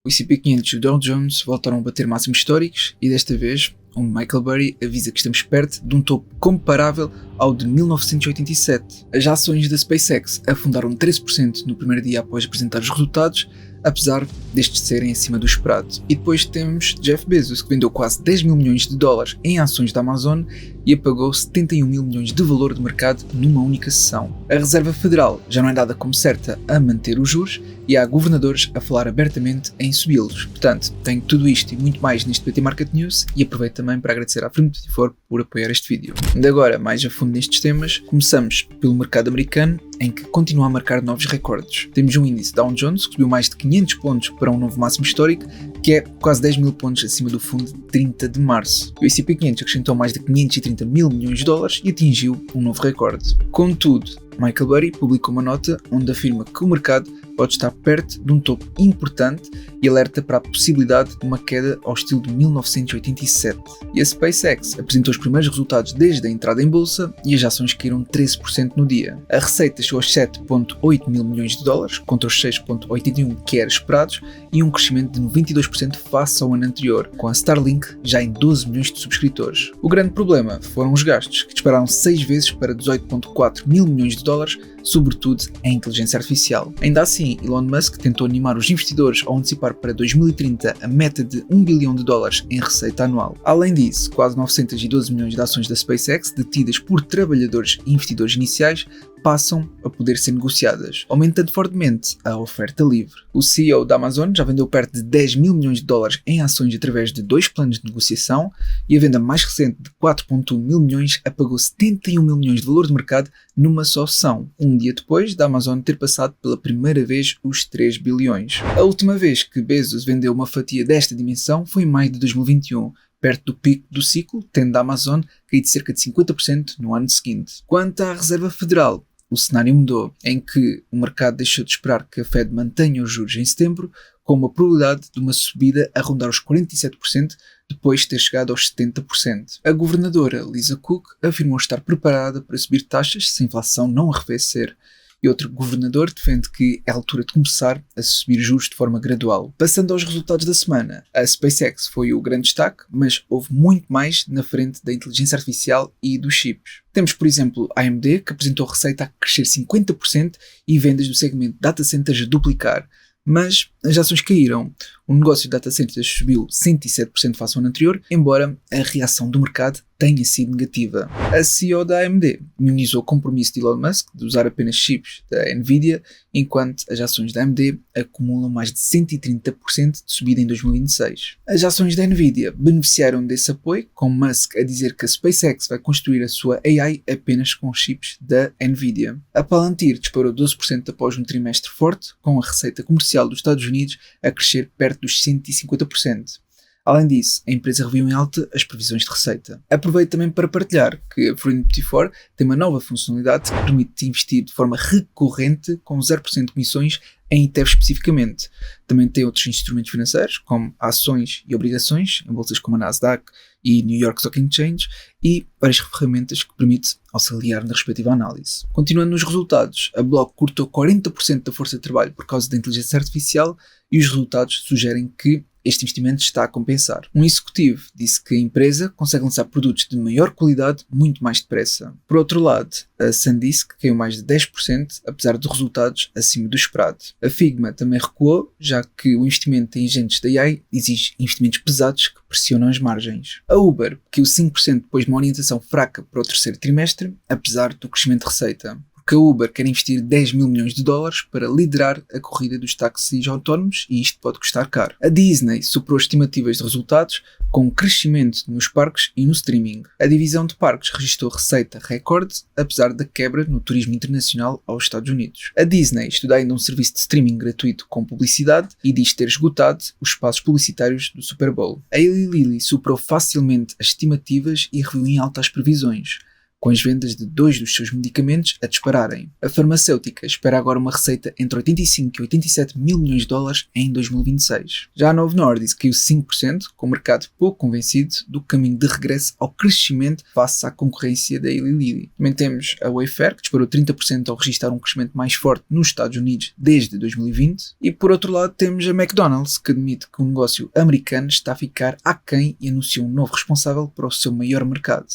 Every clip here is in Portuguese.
O S&P 500 e o Dow Jones voltaram a bater máximos históricos e desta vez o Michael Burry avisa que estamos perto de um topo comparável ao de 1987. As ações da SpaceX afundaram 13% no primeiro dia após apresentar os resultados, apesar destes serem acima do esperado. E depois temos Jeff Bezos, que vendeu quase 10 mil milhões de dólares em ações da Amazon e apagou 71 mil milhões de valor de mercado numa única sessão. A Reserva Federal já não é dada como certa a manter os juros e há governadores a falar abertamente em subi-los. Portanto, tenho tudo isto e muito mais neste PT Market News e aproveito também para agradecer à Frente por apoiar este vídeo. De agora, mais a fundo nestes temas, começamos pelo mercado americano, em que continua a marcar novos recordes. Temos um índice Dow Jones que subiu mais de 500 pontos para um novo máximo histórico, que é quase 10 mil pontos acima do fundo de 30 de março. O S&P 500 acrescentou mais de 530 mil milhões de dólares e atingiu um novo recorde. Contudo, Michael Burry publicou uma nota onde afirma que o mercado pode estar perto de um topo importante e alerta para a possibilidade de uma queda ao estilo de 1987. E a SpaceX apresentou os primeiros resultados desde a entrada em bolsa e as ações caíram 13% no dia. A receita chegou aos 7,8 mil milhões de dólares contra os 6,81 que era esperados e um crescimento de 92% face ao ano anterior, com a Starlink já em 12 milhões de subscritores. O grande problema foram os gastos, que dispararam 6 vezes para 18,4 mil milhões de dólares, sobretudo em inteligência artificial. Ainda assim, Elon Musk tentou animar os investidores ao antecipar para 2030 a meta de 1 bilhão de dólares em receita anual. Além disso, quase 912 milhões de ações da SpaceX, detidas por trabalhadores e investidores iniciais, passam a poder ser negociadas, aumentando fortemente a oferta livre. O CEO da Amazon já vendeu perto de 10 mil milhões de dólares em ações através de 2 planos de negociação e a venda mais recente de 4,1 mil milhões apagou 71 mil milhões de valor de mercado numa só sessão, um dia depois da Amazon ter passado pela primeira vez os 3 bilhões. A última vez que Bezos vendeu uma fatia desta dimensão foi em maio de 2021, perto do pico do ciclo, tendo a Amazon caído cerca de 50% no ano seguinte. Quanto à Reserva Federal, o cenário mudou, em que o mercado deixou de esperar que a Fed mantenha os juros em setembro, com uma probabilidade de uma subida a rondar os 47% depois de ter chegado aos 70%. A governadora Lisa Cook afirmou estar preparada para subir taxas se a inflação não arrefecer. E outro governador defende que é a altura de começar a subir juros de forma gradual. Passando aos resultados da semana, a SpaceX foi o grande destaque, mas houve muito mais na frente da inteligência artificial e dos chips. Temos, por exemplo, a AMD, que apresentou receita a crescer 50% e vendas do segmento data centers a duplicar. Mas as ações caíram. O negócio de data centers subiu 107% face ao ano anterior, embora a reação do mercado tenha sido negativa. A CEO da AMD minimizou o compromisso de Elon Musk de usar apenas chips da Nvidia, enquanto as ações da AMD acumulam mais de 130% de subida em 2026. As ações da Nvidia beneficiaram desse apoio, com Musk a dizer que a SpaceX vai construir a sua AI apenas com chips da Nvidia. A Palantir disparou 12% após um trimestre forte, com a receita comercial dos Estados Unidos a crescer perto dos 150%. Além disso, a empresa reviu em alta as previsões de receita. Aproveito também para partilhar que a Free24 tem uma nova funcionalidade que permite investir de forma recorrente com 0% de comissões em ETFs especificamente. Também tem outros instrumentos financeiros, como ações e obrigações, em bolsas como a Nasdaq e New York Stock Exchange, e várias ferramentas que permitem auxiliar na respectiva análise. Continuando nos resultados, a Block cortou 40% da força de trabalho por causa da inteligência artificial e os resultados sugerem que este investimento está a compensar. Um executivo disse que a empresa consegue lançar produtos de maior qualidade muito mais depressa. Por outro lado, a SanDisk caiu mais de 10%, apesar de resultados acima do esperado. A Figma também recuou, já que o investimento em agentes da AI exige investimentos pesados que pressionam as margens. A Uber caiu 5% depois de uma orientação fraca para o terceiro trimestre, apesar do crescimento de receita. Que a Uber quer investir 10 mil milhões de dólares para liderar a corrida dos táxis autónomos e isto pode custar caro. A Disney superou as estimativas de resultados com um crescimento nos parques e no streaming. A divisão de parques registrou receita recorde, apesar da quebra no turismo internacional aos Estados Unidos. A Disney estuda ainda um serviço de streaming gratuito com publicidade e diz ter esgotado os espaços publicitários do Super Bowl. A Eli Lilly superou facilmente as estimativas e reviu em alta as previsões. com as vendas de 2 dos seus medicamentos a dispararem. A farmacêutica espera agora uma receita entre 85 e 87 mil milhões de dólares em 2026. Já a Novo Nordisk caiu 5%, com o mercado pouco convencido do caminho de regresso ao crescimento face à concorrência da Eli Lilly. Também temos a Wayfair, que disparou 30% ao registrar um crescimento mais forte nos Estados Unidos desde 2020. E por outro lado temos a McDonald's, que admite que o negócio americano está a ficar aquém e anuncia um novo responsável para o seu maior mercado.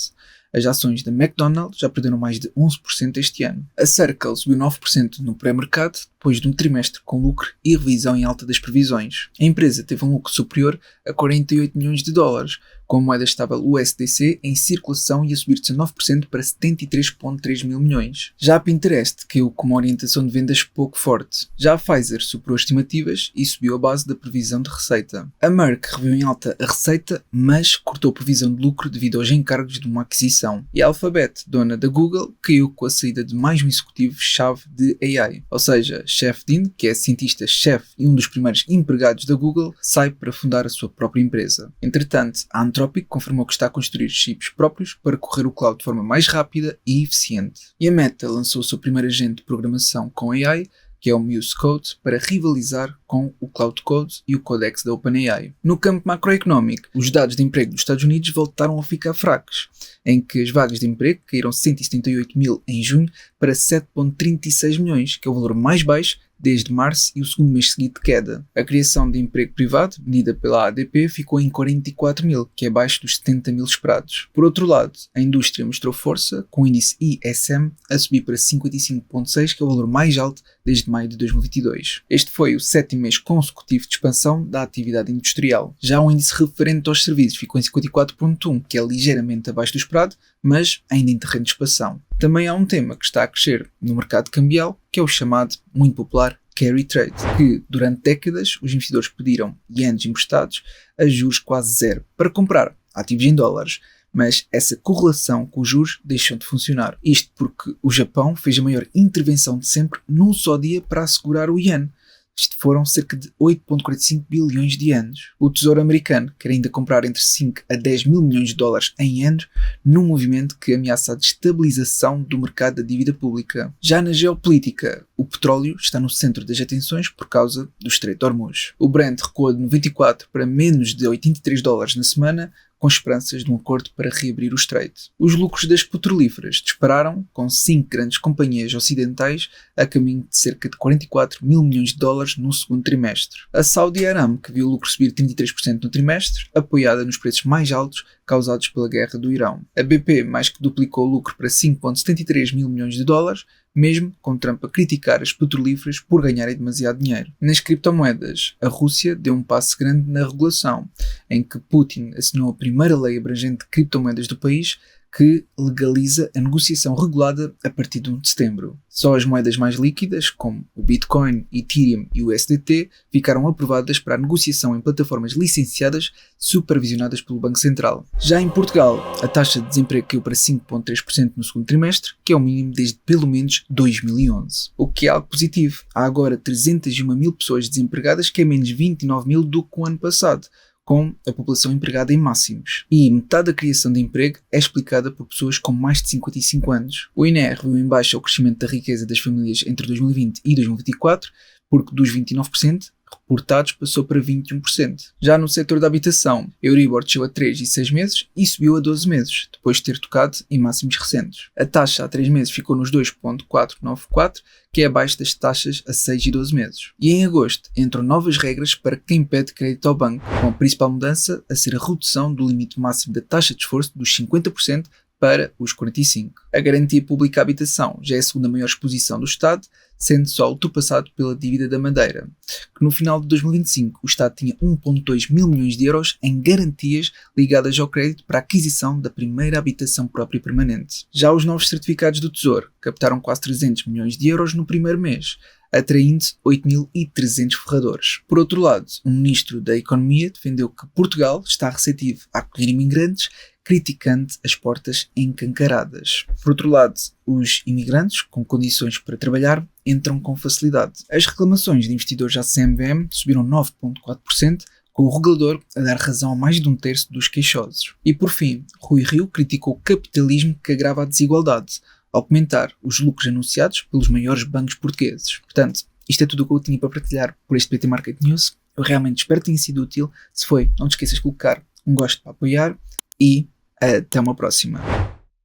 As ações da McDonald's já perderam mais de 11% este ano. A Circle subiu 9% no pré-mercado, depois de um trimestre com lucro e revisão em alta das previsões. A empresa teve um lucro superior a 48 milhões de dólares, com a moeda estável USDC em circulação e a subir de 19% para 73,3 mil milhões. Já a Pinterest caiu com uma orientação de vendas pouco forte. Já a Pfizer superou as estimativas e subiu a base da previsão de receita. A Merck reviu em alta a receita, mas cortou a previsão de lucro devido aos encargos de uma aquisição. E a Alphabet, dona da Google, caiu com a saída de mais um executivo-chave de AI. Ou seja, Jeff Dean, que é cientista-chefe e um dos primeiros empregados da Google, sai para fundar a sua própria empresa. Entretanto, a Anthropic confirmou que está a construir chips próprios para correr o cloud de forma mais rápida e eficiente. E a Meta lançou o seu primeiro agente de programação com AI, que é o Muse Code, para rivalizar com o Cloud Code e o Codex da OpenAI. No campo macroeconómico, os dados de emprego dos Estados Unidos voltaram a ficar fracos, em que as vagas de emprego caíram 178 mil em junho para 7,36 milhões, que é o valor mais baixo desde março e o segundo mês seguido de queda. A criação de emprego privado, medida pela ADP, ficou em 44 mil, que é abaixo dos 70 mil esperados. Por outro lado, a indústria mostrou força, com o índice ISM a subir para 55,6, que é o valor mais alto desde maio de 2022. Este foi o 7º mês consecutivo de expansão da atividade industrial. Já o índice referente aos serviços ficou em 54,1, que é ligeiramente abaixo do esperado, mas ainda em terreno de expansão. Também há um tema que está a crescer no mercado cambial, que é o chamado, muito popular, carry trade, que durante décadas os investidores pediram ienes emprestados a juros quase zero para comprar ativos em dólares, mas essa correlação com os juros deixou de funcionar. Isto porque o Japão fez a maior intervenção de sempre num só dia para assegurar o iene. Isto foram cerca de 8,45 bilhões de ienes. O Tesouro americano quer ainda comprar entre 5 a 10 mil milhões de dólares em ienes, num movimento que ameaça a destabilização do mercado da dívida pública. Já na geopolítica, o petróleo está no centro das atenções por causa do Estreito de Hormuz. O Brent recuou de 94 para menos de 83 dólares na semana, com esperanças de um acordo para reabrir o estreito. Os lucros das petrolíferas dispararam, com 5 grandes companhias ocidentais a caminho de cerca de 44 mil milhões de dólares no segundo trimestre. A Saudi Aram, que viu o lucro subir 33% no trimestre, apoiada nos preços mais altos causados pela guerra do Irão. A BP mais que duplicou o lucro para 5,73 mil milhões de dólares, mesmo com Trump a criticar as petrolíferas por ganharem demasiado dinheiro. Nas criptomoedas, a Rússia deu um passo grande na regulação, em que Putin assinou a primeira lei abrangente de criptomoedas do país, que legaliza a negociação regulada a partir de 1 de setembro. Só as moedas mais líquidas, como o Bitcoin, Ethereum e o USDT, ficaram aprovadas para a negociação em plataformas licenciadas supervisionadas pelo Banco Central. Já em Portugal, a taxa de desemprego caiu para 5,3% no segundo trimestre, que é o mínimo desde pelo menos 2011. O que é algo positivo. Há agora 301 mil pessoas desempregadas, que é menos 29 mil do que o ano passado, com a população empregada em máximos. E metade da criação de emprego é explicada por pessoas com mais de 55 anos. O INE viu em baixa o crescimento da riqueza das famílias entre 2020 e 2024, porque dos 29% reportados passou para 21%. Já no setor da habitação, a Euribor desceu a 3 e 6 meses e subiu a 12 meses, depois de ter tocado em máximos recentes. A taxa a 3 meses ficou nos 2,494, que é abaixo das taxas a 6 e 12 meses. E em agosto entram novas regras para quem pede crédito ao banco, com a principal mudança a ser a redução do limite máximo da taxa de esforço dos 50% para os 45%. A garantia pública à habitação já é a segunda maior exposição do Estado, sendo só ultrapassado pela dívida da Madeira, que no final de 2025 o Estado tinha 1,2 mil milhões de euros em garantias ligadas ao crédito para a aquisição da primeira habitação própria permanente. Já os novos certificados do Tesouro captaram quase 300 milhões de euros no primeiro mês, atraindo 8.300 ferradores. Por outro lado, o ministro da Economia defendeu que Portugal está receptivo a acolher imigrantes, criticando as portas encancaradas. Por outro lado, os imigrantes com condições para trabalhar entram com facilidade. As reclamações de investidores à CMVM subiram 9,4%, com o regulador a dar razão a mais de um terço dos queixosos. E por fim, Rui Rio criticou o capitalismo que agrava a desigualdade, ao comentar os lucros anunciados pelos maiores bancos portugueses. Portanto, isto é tudo o que eu tinha para partilhar por este PT Market News. Eu realmente espero que tenha sido útil. Se foi, não te esqueças de colocar um gosto para apoiar e até uma próxima.